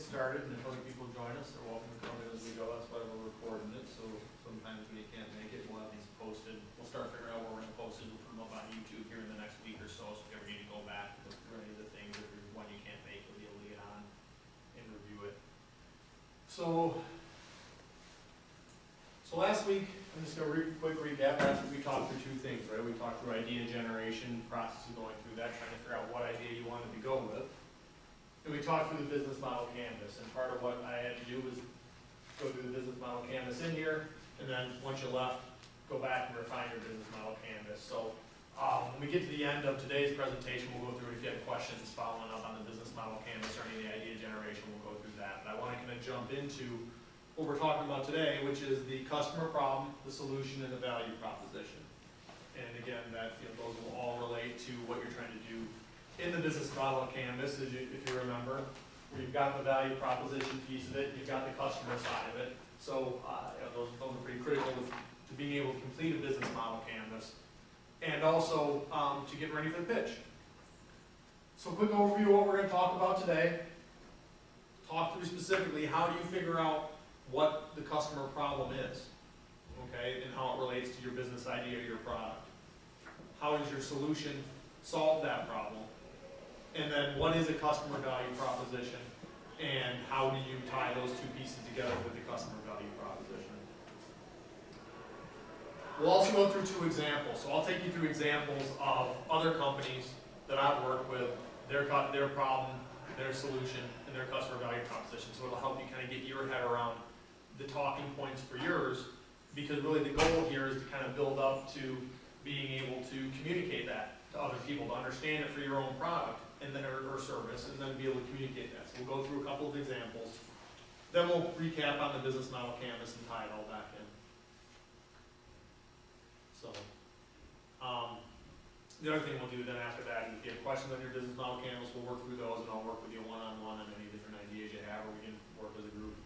started, and if other people join us, they're welcome to come in as we go. That's why we're recording it, so sometimes when you can't make it, we'll have these posted. We'll start figuring out where we're gonna post it. We'll put them up on YouTube here in the next week or so, so if you ever need to go back, look through any of the things, if there's one you can't make, you'll be able to get on and review it. So last week, I'm just gonna quick recap. Last week we talked through two things, right? We talked through idea generation, process of going through that, trying to figure out what idea you wanted to go with. And we talked through the business model canvas, and part of what I had to do was go through the business model canvas in here, and then once you left, go back and refine your business model canvas. So when we get to the end of today's presentation, we'll go through it. If you have questions following up on the business model canvas or any of the idea generation, we'll go through that. But I want to kind of jump into what we're talking about today, which is the customer problem, the solution, and the value proposition. And again, that those will all relate to what you're trying to do in the business model canvas, if you remember, where you've got the value proposition piece of it, you've got the customer side of it. So those are pretty critical to being able to complete a business model canvas, and also to get ready for the pitch. So quick overview of what we're going to talk about today. Talk through specifically how do you figure out what the customer problem is, okay, and how it relates to your business idea or your product. How does your solution solve that problem? And then what is a customer value proposition, and how do you tie those two pieces together with the customer value proposition? We'll also go through two examples. So I'll take you through examples of other companies that I've worked with, their problem, their solution, and their customer value proposition. So it'll help you kind of get your head around the talking points for yours, because really the goal here is to kind of build up to being able to communicate that to other people, to understand it for your own product and then or service, and then be able to communicate that. So we'll go through a couple of examples. Then we'll recap on the business model canvas and tie it all back in. So the other thing we'll do then after that, if you have questions on your business model canvas, we'll work through those, and I'll work with you one-on-one on any different ideas you have, or we can work as a group.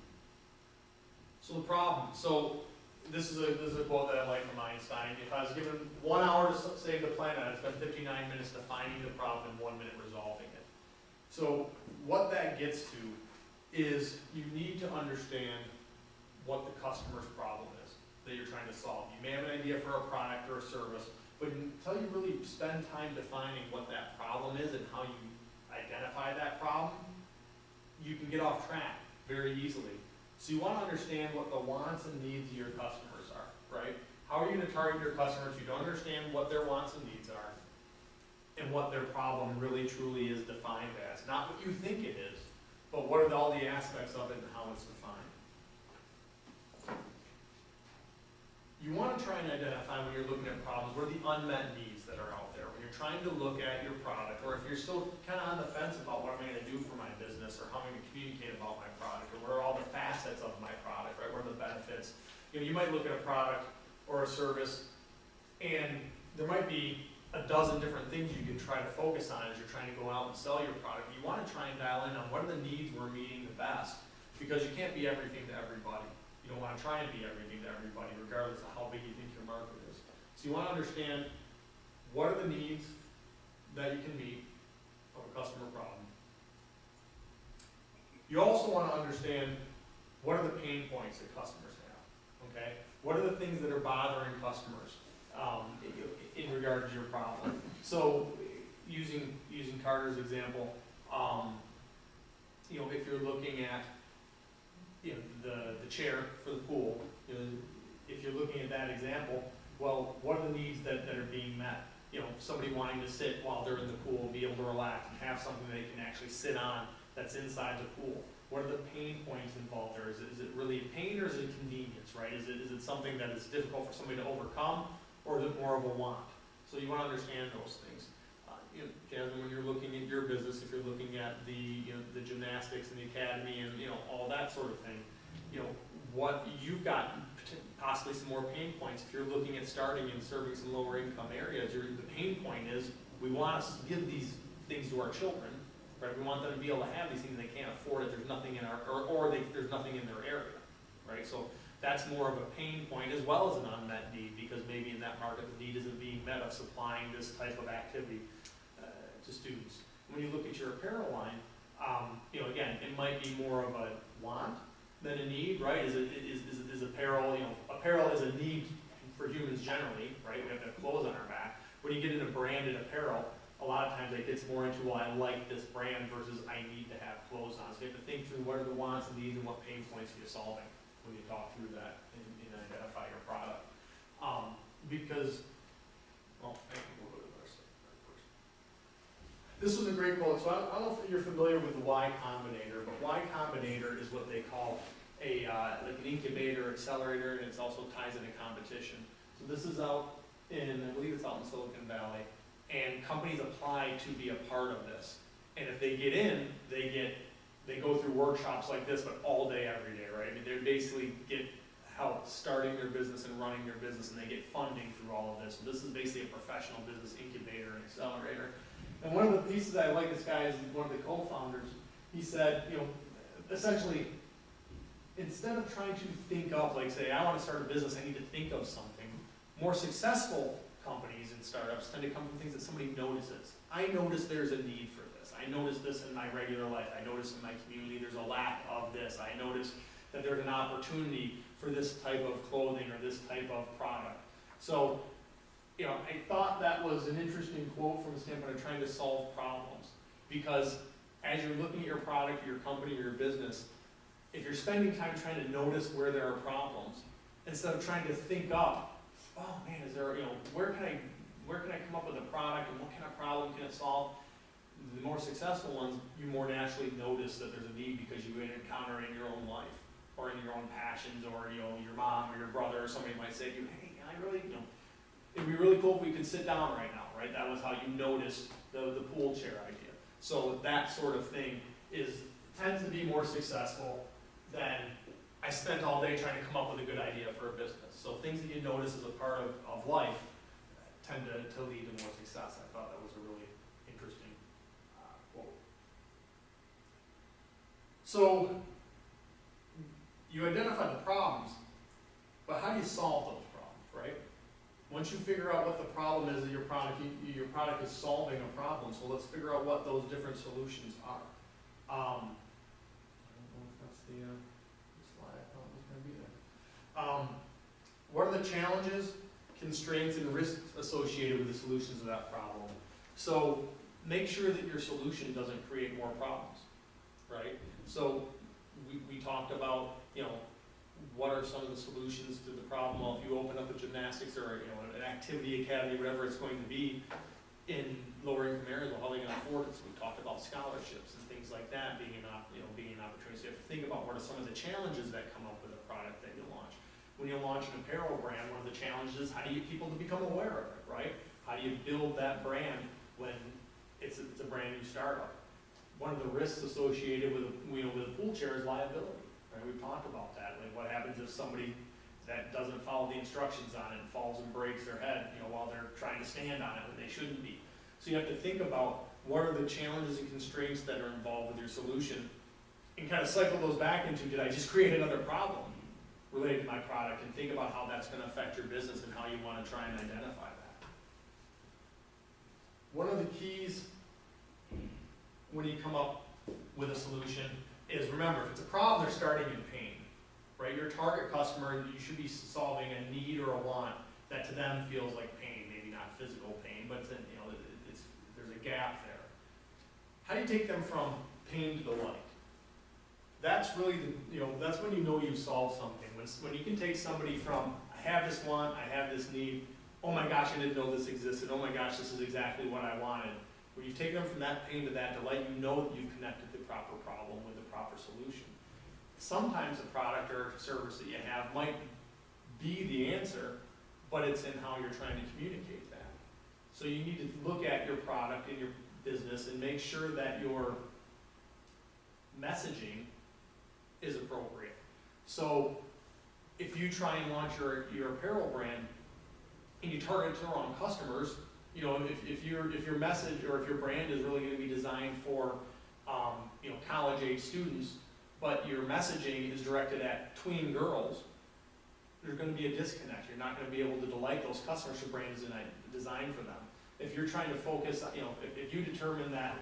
So the problem. So this is a quote that I like from Einstein. If I was given 1 hour to save the planet, I'd spend 59 minutes defining the problem and 1 minute resolving it. So what that gets to is you need to understand what the customer's problem is that you're trying to solve. You may have an idea for a product or a service, but until you really spend time defining what that problem is and how you identify that problem, you can get off track very easily. So you want to understand what the wants and needs of your customers are, right? How are you going to target your customers if you don't understand what their wants and needs are and what their problem really truly is defined as? Not what you think it is, but what are all the aspects of it and how it's defined. You want to try and identify when you're looking at problems, what are the unmet needs that are out there? When you're trying to look at your product, or if you're still kind of on the fence about what am I going to do for my business, or how am I going to communicate about my product, or what are all the facets of my product, right? What are the benefits? You might look at a product or a service, and there might be a dozen different things you can try to focus on as you're trying to go out and sell your product. You want to try and dial in on what are the needs we're meeting the best, because you can't be everything to everybody. You don't want to try and be everything to everybody, regardless of how big you think your market is. So you want to understand what are the needs that you can meet of a customer problem. You also want to understand what are the pain points that customers have, okay? What are the things that are bothering customers in regard to your problem? So using Carter's example, if you're looking at the chair for the pool, if you're looking at that example, well, what are the needs that are being met? Somebody wanting to sit while they're in the pool, be able to relax and have something they can actually sit on that's inside the pool. What are the pain points involved there? Is it really pain, or is it convenience, right? Is it something that is difficult for somebody to overcome, or is it more of a want? So you want to understand those things. Jasmine, when you're looking at your business, if you're looking at the gymnastics and the academy and all that sort of thing, what you've got possibly some more pain points. If you're looking at starting and serving some lower income areas, the pain point is we want to give these things to our children, right? We want them to be able to have these things, and they can't afford it. There's nothing in there's nothing in their area, right? So that's more of a pain point as well as an unmet need, because maybe in that market the need isn't being met of supplying this type of activity to students. When you look at your apparel line, You know, again, it might be more of a want than a need, right? Is apparel, you know, apparel is a need for humans generally, right? We have to have clothes on our back. When you get into branded apparel, a lot of times it gets more into, well, I like this brand versus I need to have clothes on. So you have to think through what are the wants and needs and what pain points you're solving when you talk through that and identify your product. Because, well, I can go to the first. This was a great quote. So I don't know if you're familiar with the Y Combinator, but Y Combinator is what they call a like an incubator, accelerator, and it also ties into competition. So this is out in, I believe it's out in Silicon Valley, and companies apply to be a part of this. And if they get in, they go through workshops like this, but all day, every day, right? I mean, they basically get help starting their business and running their business, and they get funding through all of this. So this is basically a professional business incubator and accelerator. And one of the pieces I like, this guy is one of the co-founders. He said, you know, essentially, instead of trying to think up, like say, I want to start a business, I need to think of something. More successful companies and startups tend to come from things that somebody notices. I notice there's a need for this. I notice this in my regular life. I notice in my community there's a lack of this. I notice that there's an opportunity for this type of clothing or this type of product. So, you know, I thought that was an interesting quote from the standpoint of trying to solve problems. Because as you're looking at your product, your company, or your business, if you're spending time trying to notice where there are problems, instead of trying to think up, oh man, is there, you know, where can I come up with a product and what kind of problem can it solve? The more successful ones, you more naturally notice that there's a need because you encounter it in your own life or in your own passions, or you know, your mom or your brother or somebody might say to you, hey, I really, you know, it'd be really cool if we could sit down right now, right? That was how you noticed the pool chair idea. So that sort of thing tends to be more successful than I spent all day trying to come up with a good idea for a business. So things that you notice as a part of life tend to lead to more success. I thought that was a really interesting quote. So you identify the problems, but how do you solve those problems, right? Once you figure out what the problem is that your product is solving a problem, so let's figure out what those different solutions are. I don't know if that's the slide I thought was going to be there. What are the challenges, constraints, and risks associated with the solutions of that problem? So make sure that your solution doesn't create more problems, right? So we talked about, you know, what are some of the solutions to the problem? Well, if you open up a gymnastics or, you know, an activity academy, whatever it's going to be, in lower income areas, well, how are they going to afford it? So we talked about scholarships and things like that being an opportunity. So you have to think about what are some of the challenges that come up with a product that you launch. When you launch an apparel brand, one of the challenges is how do you get people to become aware of it, right? How do you build that brand when it's a brand new startup? One of the risks associated with a pool chair is liability, right? We've talked about that. Like what happens if somebody that doesn't follow the instructions on it and falls and breaks their head, you know, while they're trying to stand on it when they shouldn't be. So you have to think about what are the challenges and constraints that are involved with your solution and kind of cycle those back into, did I just create another problem related to my product, and think about how that's going to affect your business and how you want to try and identify that. One of the keys when you come up with a solution is, remember, if it's a problem, they're starting in pain, right? Your target customer, you should be solving a need or a want that to them feels like pain, maybe not physical pain, but it's, you know, there's a gap there. How do you take them from pain to delight? That's really that's when you know you've solved something. When you can take somebody from, I have this want, I have this need, oh my gosh, I didn't know this existed, oh my gosh, this is exactly what I wanted. When you've taken them from that pain to that delight, you know that you've connected the proper problem with the proper solution. Sometimes a product or service that you have might be the answer, but it's in how you're trying to communicate that. So you need to look at your product and your business and make sure that your messaging is appropriate. So if you try and launch your apparel brand and you target the wrong customers, you know, if your message or if your brand is really going to be designed for college age students, but your messaging is directed at tween girls, there's going to be a disconnect. You're not going to be able to delight those customers who brand is designed for them. If you're trying to focus, if you determine that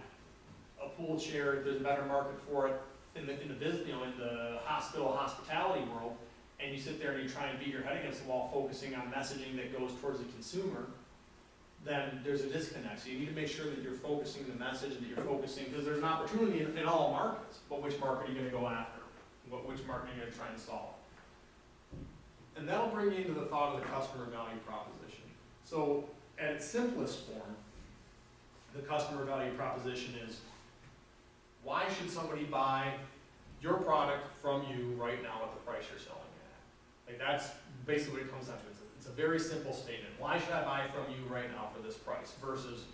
a pool chair, there's a better market for it in the business, in the hospitality world, and you sit there and you try and beat your head against the wall focusing on messaging that goes towards the consumer, then there's a disconnect. So you need to make sure that you're focusing the message and that you're focusing, because there's an opportunity in all markets, but which market are you gonna go after? Which market are you gonna try and solve? And that'll bring you into the thought of the customer value proposition. So at its simplest form, the customer value proposition is, why should somebody buy your product from you right now at the price you're selling it at? Like, that's basically what it comes down to. It's a very simple statement. Why should I buy from you right now for this price versus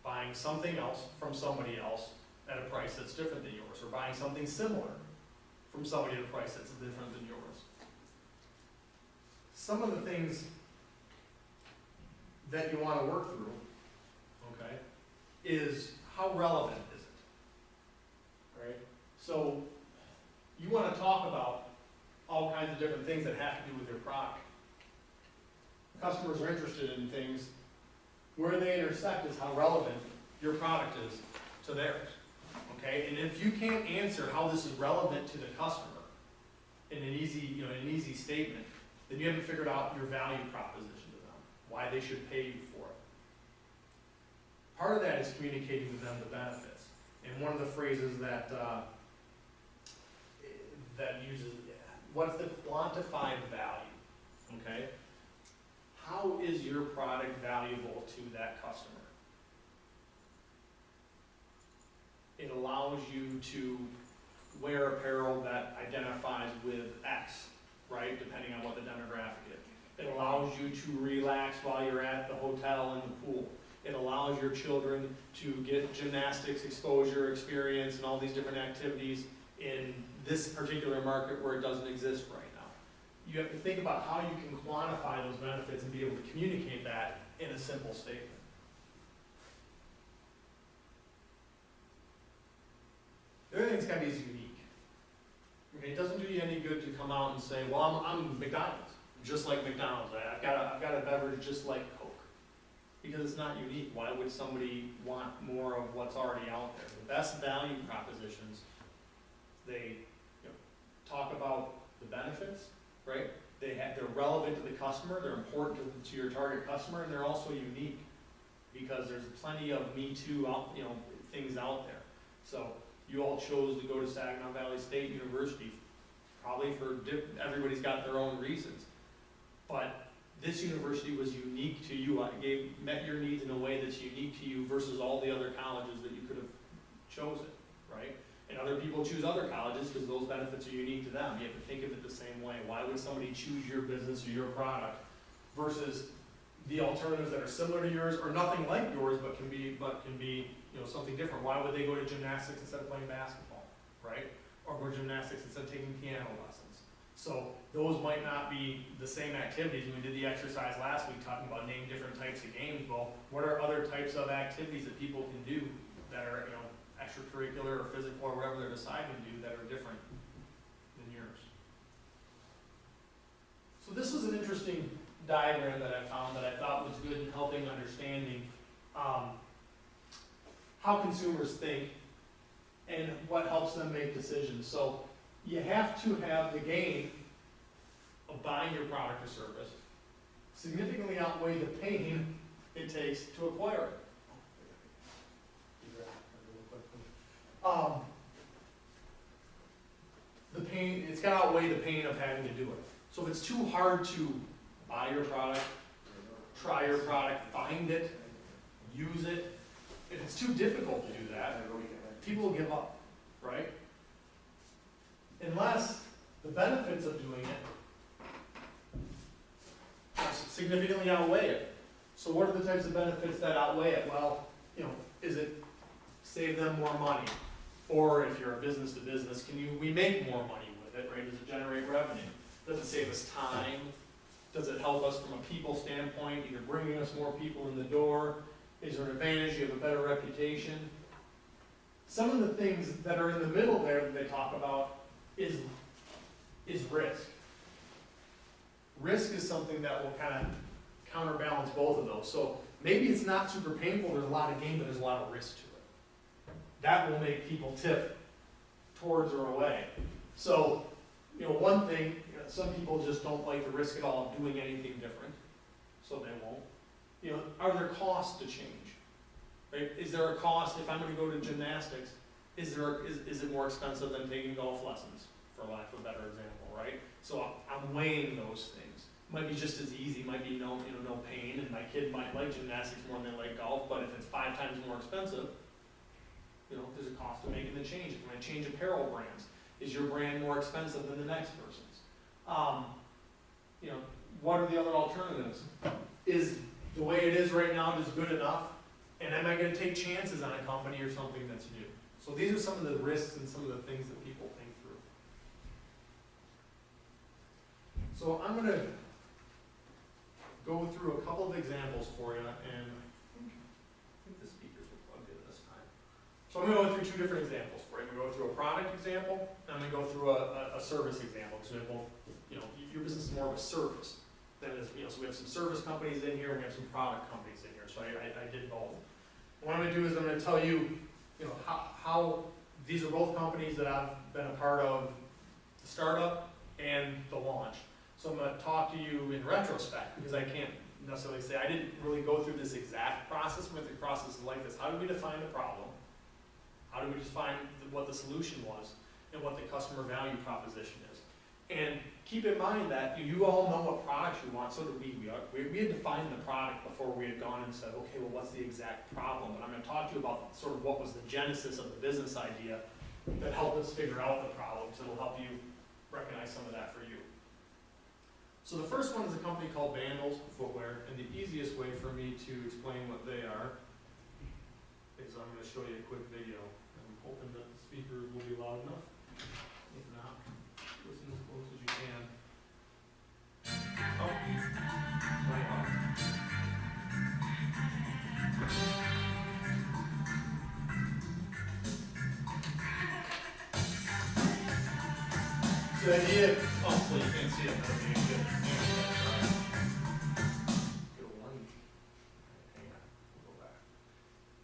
buying something else from somebody else at a price that's different than yours, or buying something similar from somebody at a price that's different than yours? Some of the things that you want to work through, okay, is how relevant is it, right? So you want to talk about all kinds of different things that have to do with your product. Customers are interested in things. Where they intersect is how relevant your product is to theirs, okay? And if you can't answer how this is relevant to the customer in an easy statement, then you haven't figured out your value proposition to them, why they should pay you for it. Part of that is communicating to them the benefits. And one of the phrases that uses, what's the quantified value, okay? How is your product valuable to that customer? It allows you to wear apparel that identifies with X, right, depending on what the demographic is. It allows you to relax while you're at the hotel and the pool. It allows your children to get gymnastics exposure, experience, and all these different activities in this particular market where it doesn't exist right now. You have to think about how you can quantify those benefits and be able to communicate that in a simple statement. The other thing that's got to be is unique. Okay, it doesn't do you any good to come out and say, well, I'm McDonald's, just like McDonald's. I've got a beverage just like Coke. Because it's not unique. Why would somebody want more of what's already out there? The best value propositions, they talk about the benefits, right? They're relevant to the customer, they're important to your target customer, and they're also unique because there's plenty of Me Too things out there. So you all chose to go to Saginaw Valley State University, probably for everybody's got their own reasons. But this university was unique to you. Met your needs in a way that's unique to you versus all the other colleges that you could have chosen, right? And other people choose other colleges because those benefits are unique to them. You have to think of it the same way. Why would somebody choose your business or your product versus the alternatives that are similar to yours or nothing like yours but can be something different? Why would they go to gymnastics instead of playing basketball, right? Or go to gymnastics instead of taking piano lessons? So those might not be the same activities. We did the exercise last week talking about name different types of games. Well, what are other types of activities that people can do that are extracurricular or physical or whatever they're deciding to do that are different than yours? So this is an interesting diagram that I found that I thought was good in helping understanding how consumers think and what helps them make decisions. So you have to have the gain of buying your product or service significantly outweigh the pain it takes to acquire it. The pain, it's got to outweigh the pain of having to do it. So if it's too hard to buy your product, try your product, find it, use it, if it's too difficult to do that, people will give up, right? Unless the benefits of doing it significantly outweigh it. So what are the types of benefits that outweigh it? Well, is it save them more money? Or if you're a business to business, we make more money with it, right? Does it generate revenue? Does it save us time? Does it help us from a people standpoint, either bringing us more people in the door? Is there an advantage? You have a better reputation? Some of the things that are in the middle there that they talk about is risk. Risk is something that will kind of counterbalance both of those. So maybe it's not super painful, there's a lot of gain, but there's a lot of risk to it. that will make people tip towards or away. So, one thing, some people just don't like the risk at all of doing anything different, so they won't. Are there costs to change? Right? Is there a cost, if I'm gonna go to gymnastics, is it more expensive than taking golf lessons, for lack of a better example, right? So I'm weighing those things. Might be just as easy, might be no pain, and my kid might like gymnastics more than they like golf, but if it's 5 times more expensive, there's a cost to making the change. If I change apparel brands, is your brand more expensive than the next person's? What are the other alternatives? Is the way it is right now just good enough? And am I gonna take chances on a company or something that's new? So these are some of the risks and some of the things that people think through. So I'm gonna go through a couple of examples for you, and I think the speakers were plugged in this time. So I'm gonna go through 2 different examples for you. I'm gonna go through a product example, and I'm gonna go through a service example, because we have both, your business is more of a service than it is, so we have some service companies in here, and we have some product companies in here, so I did both. What I'm gonna do is I'm gonna tell you, how these are both companies that I've been a part of the startup and the launch. So I'm gonna talk to you in retrospect, because I can't necessarily say, I didn't really go through this exact process, but the process is like this. How did we define the problem? How did we define what the solution was, and what the customer value proposition is? And keep in mind that you all know what products you want, so did we. We had defined the product before we had gone and said, okay, well, what's the exact problem? And I'm gonna talk to you about sort of what was the genesis of the business idea that helped us figure out the problem, so it'll help you recognize some of that for you. So the first one is a company called Vandals Footwear, and the easiest way for me to explain what they are is I'm gonna show you a quick video. I'm hoping that the speakers will be loud enough. If not, listen as close as you can. Oh, way off. So the idea, well, you can't see it, that'll be a good. Go one. Hang on, we'll go back.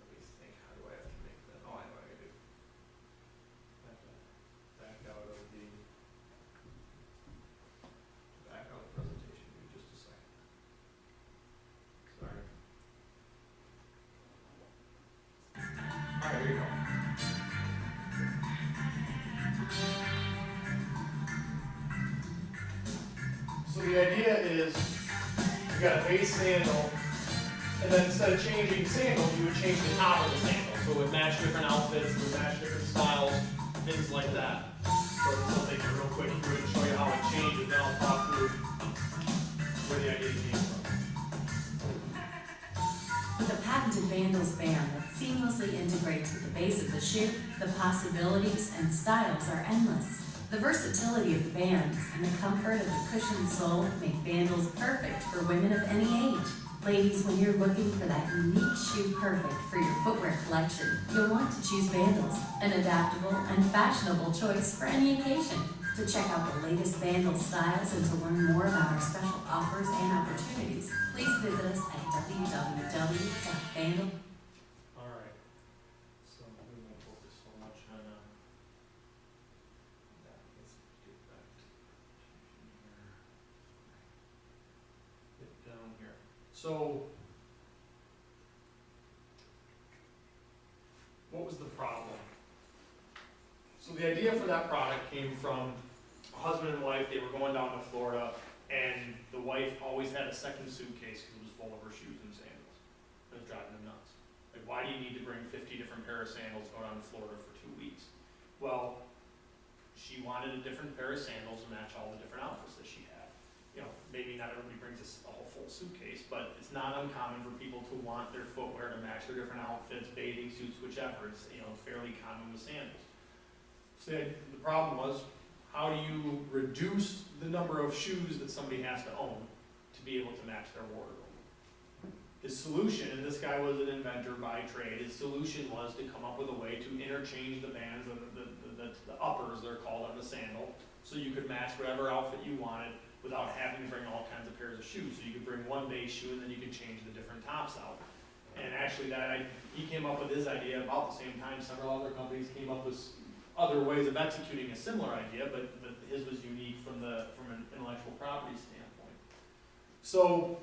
Let me think, how do I have to make that? Oh, I know what I gotta do. I have to back out of the presentation, give me just a second. Sorry. Alright, here you go. So the idea is, you got a base sandal, and then instead of changing sandals, you would change the top of the sandal. So it would match different outfits, it would match different styles, things like that. So I'll take it real quick through and show you how it changes, then I'll talk through where the idea came from. With a patented Vandals band that seamlessly integrates with the base of the shoe, the possibilities and styles are endless. The versatility of the bands and the comfort of the cushioned sole make Vandals perfect for women of any age. Ladies, when you're looking for that unique shoe perfect for your footwear collection, you'll want to choose Vandals, an adaptable and fashionable choice for any occasion. To check out the latest Vandals styles and to learn more about our special offers and opportunities, please visit us at www.vandal.com. Alright, so we won't focus so much on that. Let's get back to here. Get down here. So, what was the problem? So the idea for that product came from a husband and wife. They were going down to Florida, and the wife always had a second suitcase because it was full of her shoes and sandals. It was driving them nuts. Like, why do you need to bring 50 different pair of sandals going down to Florida for 2 weeks? Well, she wanted a different pair of sandals to match all the different outfits that she had. Maybe not everybody brings a whole full suitcase, but it's not uncommon for people to want their footwear to match their different outfits, bathing suits, whichever. It's fairly common with sandals. So the problem was, how do you reduce the number of shoes that somebody has to own to be able to match their wardrobe? His solution, and this guy was an inventor by trade, his solution was to come up with a way to interchange the bands, the uppers they're called, on the sandal, so you could match whatever outfit you wanted without having to bring all kinds of pairs of shoes. So you could bring one base shoe and then you could change the different tops out. And actually he came up with his idea about the same time. Several other companies came up with other ways of executing a similar idea, but his was unique from an intellectual property standpoint. So,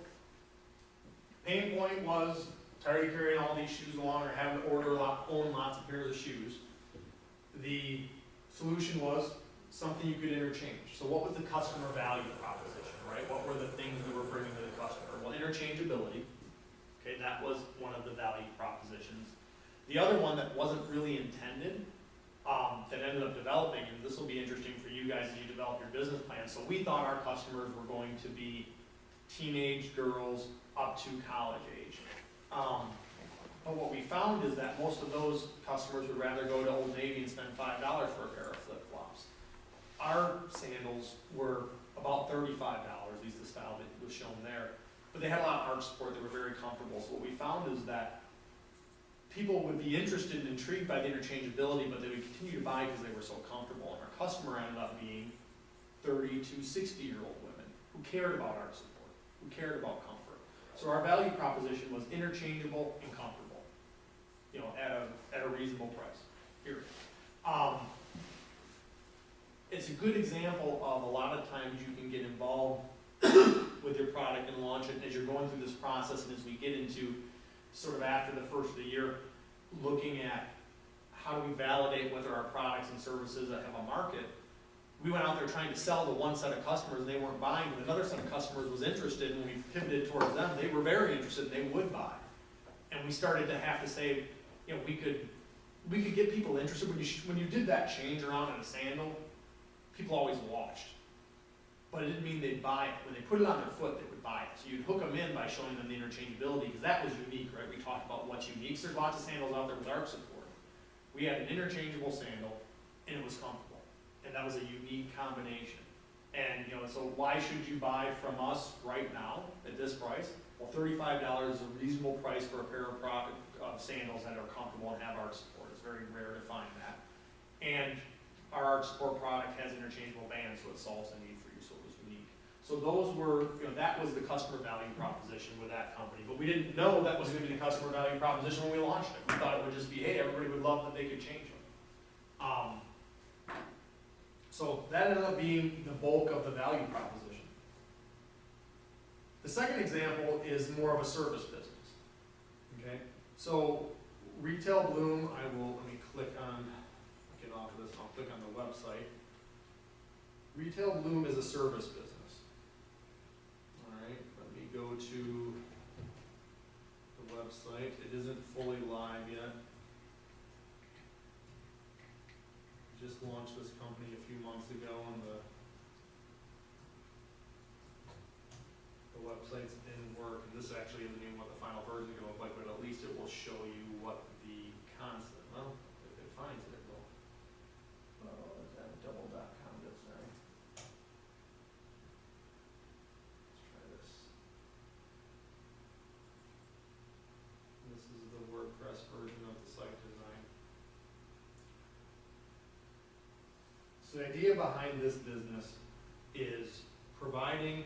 pain point was tired of carrying all these shoes along or having to own lots of pairs of shoes. The solution was something you could interchange. So what was the customer value proposition, right? What were the things we were bringing to the customer? Well, interchangeability, okay, that was one of the value propositions. The other one that wasn't really intended, that ended up developing, and this will be interesting for you guys as you develop your business plan. So we thought our customers were going to be teenage girls up to college age. But what we found is that most of those customers would rather go to Old Navy and spend $5 for a pair of flip-flops. Our sandals were about $35, at least the style that was shown there. But they had a lot of arch support, they were very comfortable. So what we found is that people would be interested and intrigued by the interchangeability, but they would continue to buy because they were so comfortable. And our customer ended up being 30 to 60-year-old women who cared about arch support, who cared about comfort. So our value proposition was interchangeable and comfortable, you know, at a reasonable price, period. It's a good example of a lot of times you can get involved with your product and launch it as you're going through this process, and as we get into sort of after the first of the year, looking at how do we validate whether our products and services that have a market. We went out there trying to sell to one set of customers and they weren't buying, but another set of customers was interested, and when we pivoted towards them, they were very interested and they would buy. And we started to have to say, you know, we could get people interested. When you did that change around in a sandal, people always watched. But it didn't mean they'd buy it. When they put it on their foot, they would buy it. So you'd hook them in by showing them the interchangeability, because that was unique, right? We talked about what's unique. So there's lots of sandals out there with arch support. We had an interchangeable sandal, and it was comfortable. And that was a unique combination. And, you know, so why should you buy from us right now at this price? Well, $35 is a reasonable price for a pair of sandals that are comfortable and have arch support. It's very rare to find that. And our arch support product has interchangeable bands, so it solves the need for you, so it was unique. So those were, you know, that was the customer value proposition with that company. But we didn't know that was going to be the customer value proposition when we launched it. We thought it would just be, hey, everybody would love that they could change them. So that ended up being the bulk of the value proposition. The second example is more of a service business. Okay, so Retail Bloom, let me click on, get off of this, I'll click on the website. Retail Bloom is a service business. All right, let me go to the website. It isn't fully live yet. Just launched this company a few months ago, and the website's in work. And this actually isn't even what the final version is going to look like, but at least it will show you what the concept. Well, if it finds it, it will. Is that double.com? Sorry. Let's try this. This is the WordPress version of the site design. So the idea behind this business is providing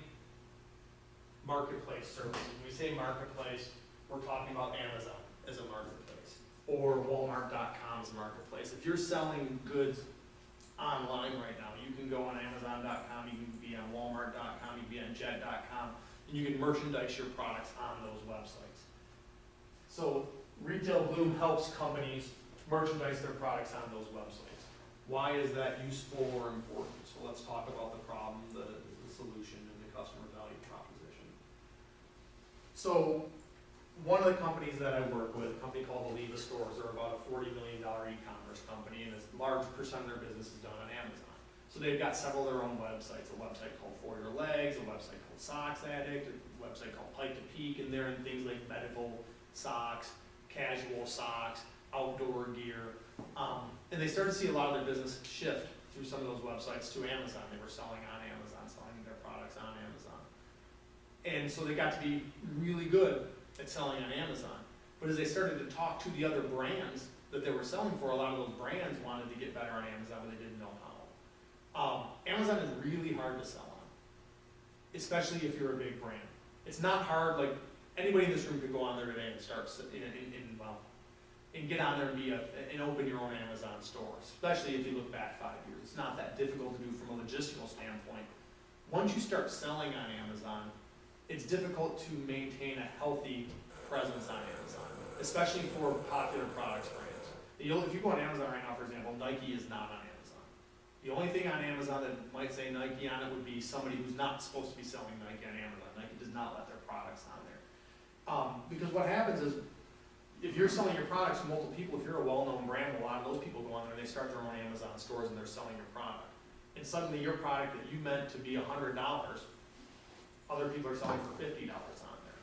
marketplace services. When we say marketplace, we're talking about Amazon as a marketplace, or Walmart.com as a marketplace. If you're selling goods online right now, you can go on Amazon.com, you can be on Walmart.com, you can be on Jet.com, and you can merchandise your products on those websites. So Retail Bloom helps companies merchandise their products on those websites. Why is that useful or important? So let's talk about the problem, the solution, and the customer value proposition. So one of the companies that I work with, a company called Oliva Stores, they're about a $40 million e-commerce company, and a large percent of their business is done on Amazon. So they've got several of their own websites, a website called For Your Legs, a website called Socks Addict, a website called Pike to Peak, and they're in things like medical socks, casual socks, outdoor gear. And they started to see a lot of their business shift through some of those websites to Amazon. They were selling on Amazon, selling their products on Amazon. And so they got to be really good at selling on Amazon. But as they started to talk to the other brands that they were selling for, a lot of those brands wanted to get better on Amazon, but they didn't know how. Amazon is really hard to sell on, especially if you're a big brand. It's not hard, like anybody in this room could go on there today and start, and get on there and and open your own Amazon store, especially if you look back 5 years. It's not that difficult to do from a logistical standpoint. Once you start selling on Amazon, it's difficult to maintain a healthy presence on Amazon, especially for popular products brands. If you go on Amazon right now, for example, Nike is not on Amazon. The only thing on Amazon that might say Nike on it would be somebody who's not supposed to be selling Nike on Amazon. Nike does not let their products on there. Because what happens is, if you're selling your products to multiple people, if you're a well-known brand, a lot of those people go on there and they start their own Amazon stores and they're selling your product. And suddenly your product that you meant to be $100, other people are selling for $50 on there.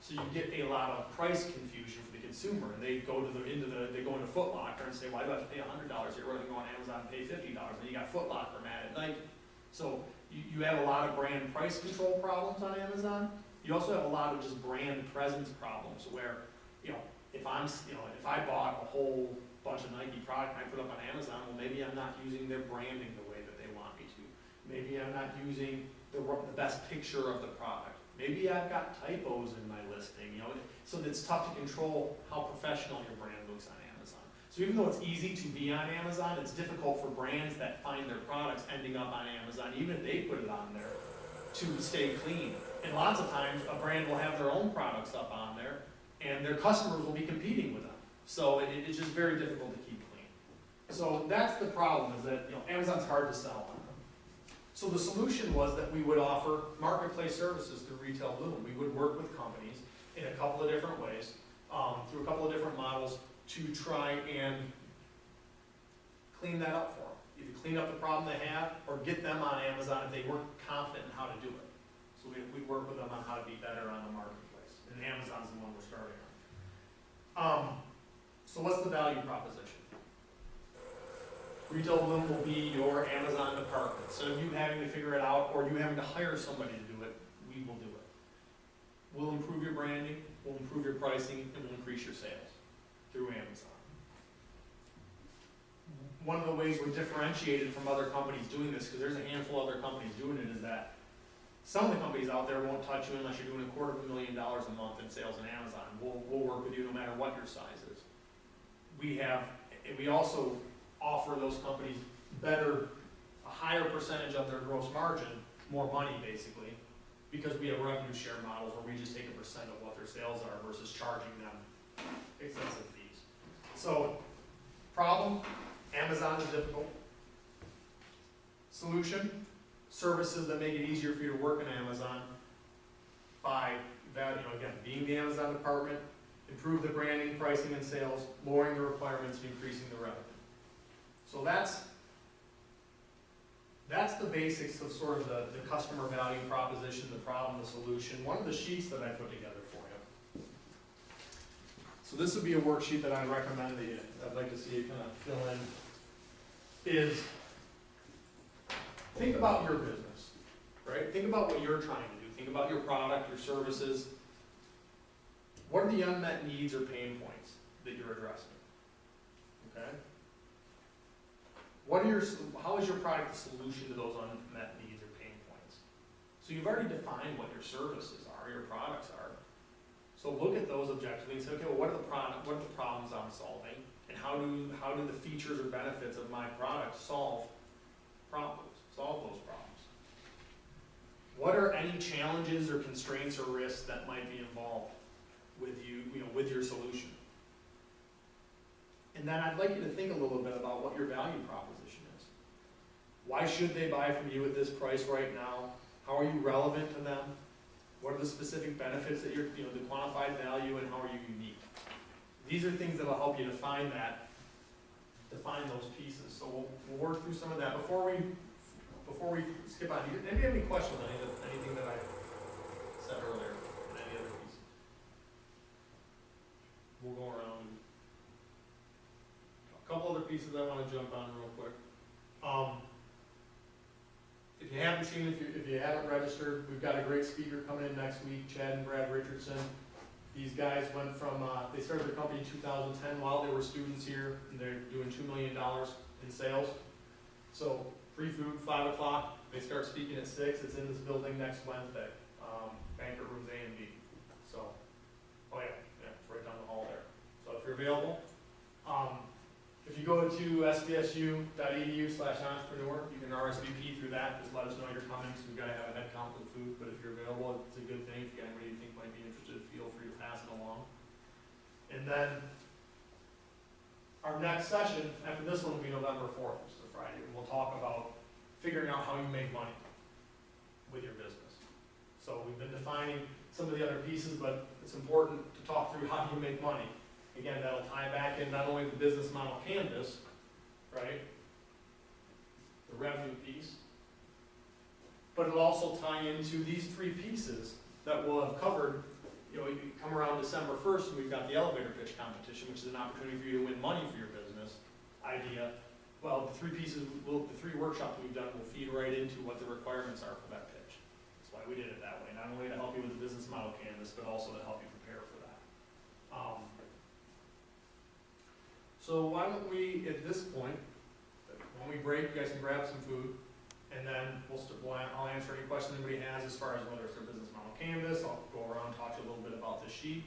So you get a lot of price confusion for the consumer, and they go into Foot Locker and say, why do I have to pay $100 here rather than go on Amazon and pay $50? And you got Foot Locker mad at Nike. So you have a lot of brand price control problems on Amazon. You also have a lot of just brand presence problems where, if I bought a whole bunch of Nike product and I put it up on Amazon, well, maybe I'm not using their branding the way that they want me to. Maybe I'm not using the best picture of the product. Maybe I've got typos in my listing, so it's tough to control how professional your brand looks on Amazon. So even though it's easy to be on Amazon, it's difficult for brands that find their products ending up on Amazon, even if they put it on there, to stay clean. And lots of times, a brand will have their own products up on there, and their customers will be competing with them. So it's just very difficult to keep clean. So that's the problem, is that Amazon's hard to sell on. So the solution was that we would offer marketplace services through Retail Bloom. We would work with companies in a couple of different ways, through a couple of different models, to try and clean that up for them. Either clean up the problem they have, or get them on Amazon if they weren't confident in how to do it. So we'd work with them on how to be better on the marketplace. And Amazon's the one we're starting on. So what's the value proposition? Retail Bloom will be your Amazon department. So you having to figure it out, or you having to hire somebody to do it, we will do it. We'll improve your branding, we'll improve your pricing, and we'll increase your sales through Amazon. One of the ways we're differentiated from other companies doing this, because there's a handful of other companies doing it, is that some of the companies out there won't touch you unless you're doing $250,000 a month in sales on Amazon. We'll work with you no matter what your size is. We also offer those companies a higher percentage of their gross margin, more money basically, because we have revenue share models where we just take a percent of what their sales are versus charging them excessive fees. So, problem, Amazon is difficult. Solution, services that make it easier for you to work in Amazon by, again, being the Amazon department, improve the branding, pricing, and sales, lowering the requirements, and increasing the revenue. So that's the basics of sort of the customer value proposition, the problem, the solution. One of the sheets that I put together for you. So this would be a worksheet that I recommend that I'd like to see you kind of fill in, is think about your business, right? Think about what you're trying to do. Think about your product, your services. What are the unmet needs or pain points that you're addressing? Okay? How is your product a solution to those unmet needs or pain points? So you've already defined what your services are, your products are. So look at those objectively and say, okay, well, what are the problems I'm solving? And how do the features or benefits of my product solve those problems? What are any challenges or constraints or risks that might be involved with with your solution? And then I'd like you to think a little bit about what your value proposition is. Why should they buy from you at this price right now? How are you relevant to them? What are the specific benefits that you're, the quantified value, and how are you unique? These are things that will help you define those pieces. So we'll work through some of that. Before we skip on, anybody have any questions on anything that I said earlier, on any other piece? We'll go around. A couple other pieces I want to jump on real quick. If you haven't seen it, if you haven't registered, we've got a great speaker coming in next week, Chad and Brad Richardson. These guys went from, they started their company in 2010 while they were students here, and they're doing $2 million in sales. So, free food, 5 o'clock, they start speaking at 6, it's in this building next Wednesday, banquet rooms A and B. So, if you're available. If you go to sbsu.edu/entrepreneur, you can RSVP through that, just let us know you're coming, so we've gotta have a head count for the food, but if you're available, it's a good thing. If you got anybody you think might be interested, feel free to pass it along. And then, our next session, after this one, will be November 4th, which is a Friday, and we'll talk about figuring out how you make money with your business. So we've been defining some of the other pieces, but it's important to talk through how you make money. Again, that'll tie back in not only the business model canvas, right? The revenue piece, but it'll also tie into these three pieces that we'll have covered. You know, you come around December 1st, and we've got the elevator pitch competition, which is an opportunity for you to win money for your business idea. Well, the three pieces, the three workshops we've done will feed right into what the requirements are for that pitch. That's why we did it that way, not only to help you with the business model canvas, but also to help you prepare for that. So why don't we, at this point, when we break, you guys can grab some food, and then I'll answer any questions anybody has as far as whether it's their business model canvas. I'll go around and talk to you a little bit about the sheet,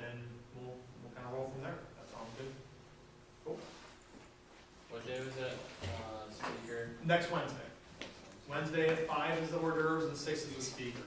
and we'll kind of roll from there. That sounds good. Cool. What day was it? Speaker. Next Wednesday. Wednesday at 5 is the hors d'oeuvres and 6 is the speaker.